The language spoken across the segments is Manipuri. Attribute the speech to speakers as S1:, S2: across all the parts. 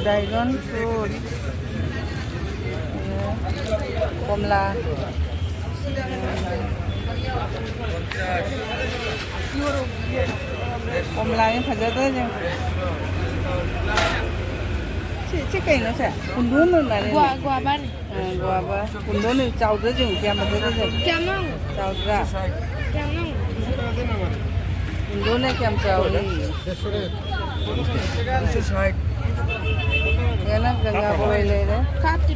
S1: ड्रैगन फ्रूट, कमला, कमला ये फजदा जो चे कहीं से कुंदून ना रे
S2: guava
S1: guava कुंदून चाउदर जो क्या मतलब जो
S2: क्या नाम
S1: चाउदरा
S2: क्या नाम
S1: कुंदून है क्या चाउदी ये ना गंगा बोले ले रहे
S2: katri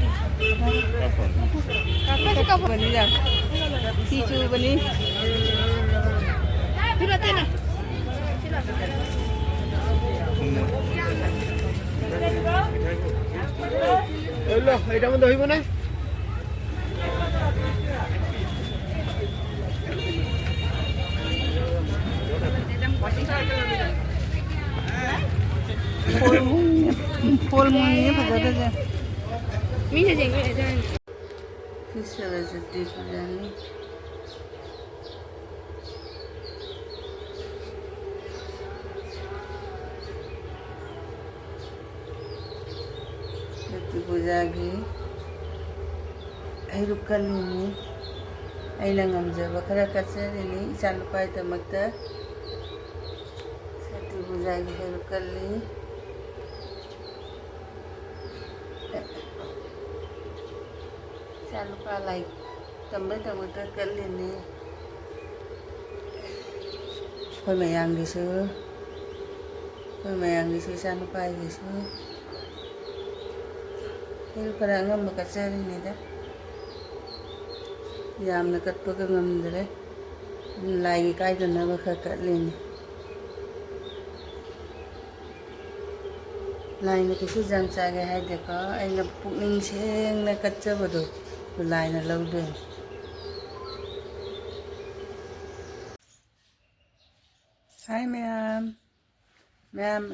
S1: कैसे कब बनी जा खींचू बनी
S2: Fíjate na
S3: এলো এটা মধ্যে হইব না
S1: फूल मुंगी फजदा जो
S2: Misa jeng
S1: फिश रेसिपी जानी पूजा की रुकलिनी अना ngमजब खरा कचरिनी इचा नुपाईदमक्त सती पूजा की रुकली इचा नुपा लाइक तमबदमक्त कलिनी कोई मयांगीसु इचा नुपाईगीसु खरा ngम कचरिनीदा यामना कटपग ngमदरे लाइगी कायदनब खर कटलिनी लाइन किसी जम चागे है देखो अगर पुनिंग सेंगना कच्चबदो लाइन लौदे हाय मैम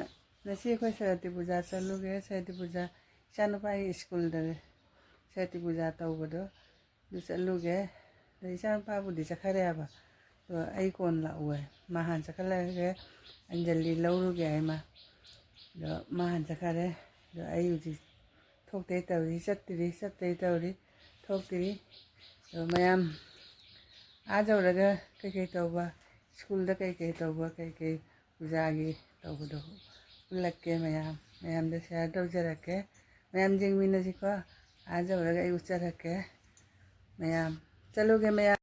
S1: नसी कोई सरस्वती पूजा चलुगे सरस्वती पूजा इचानुपाई स्कूल दरे सरस्वती पूजा तौबदो चलुगे इचानुपाबुदी चखरेब तो आई कोन लाउए महान चखलगे अंजलि लौरुगे मा महान चखरे आई थोकते तौरी चत्ते तौरी थोकती मैम आजौरग कई तौब स्कूल कई तौब कई पूजा की तौबदो उल्लके मैम शेयर तौजरके मैम जेंगमिनजिको आजौरग आई उच्चरके मैम चलोगे ma'am.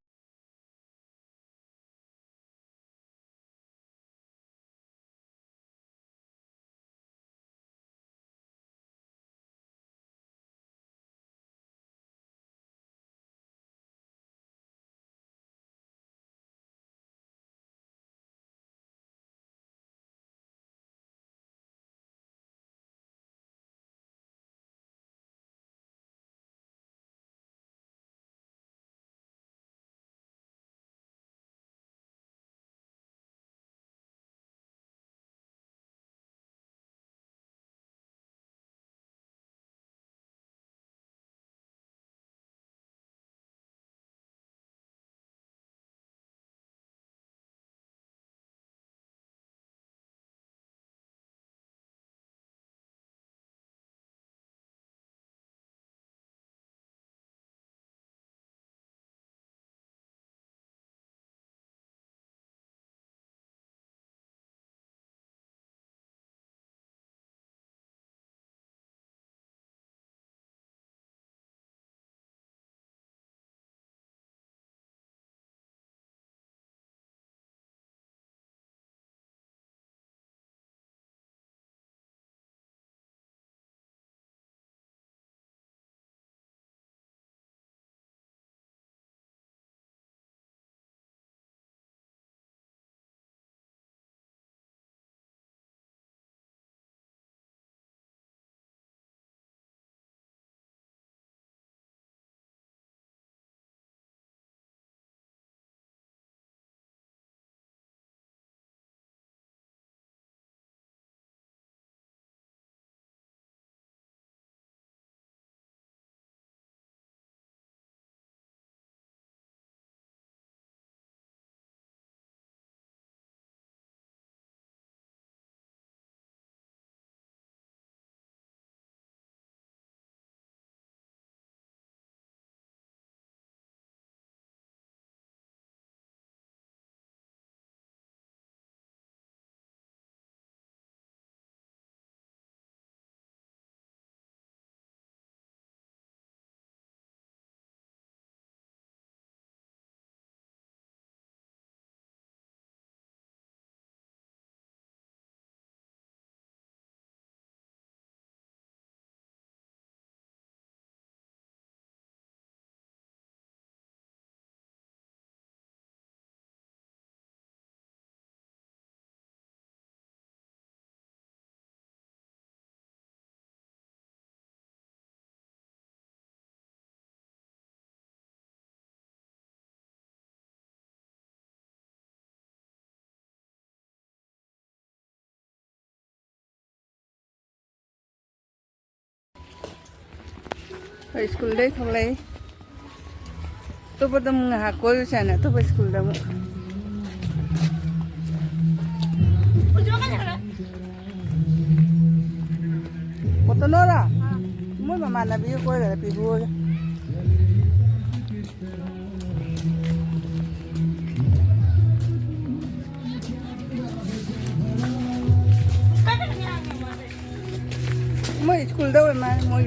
S1: School day tholai. To padam ha kol sana to school da mo. Kotonora. Mo mama na biyo ko da pibu. Mo school da ma mo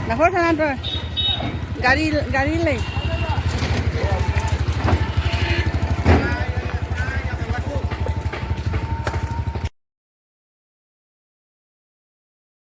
S1: Nako sana to. Gari le.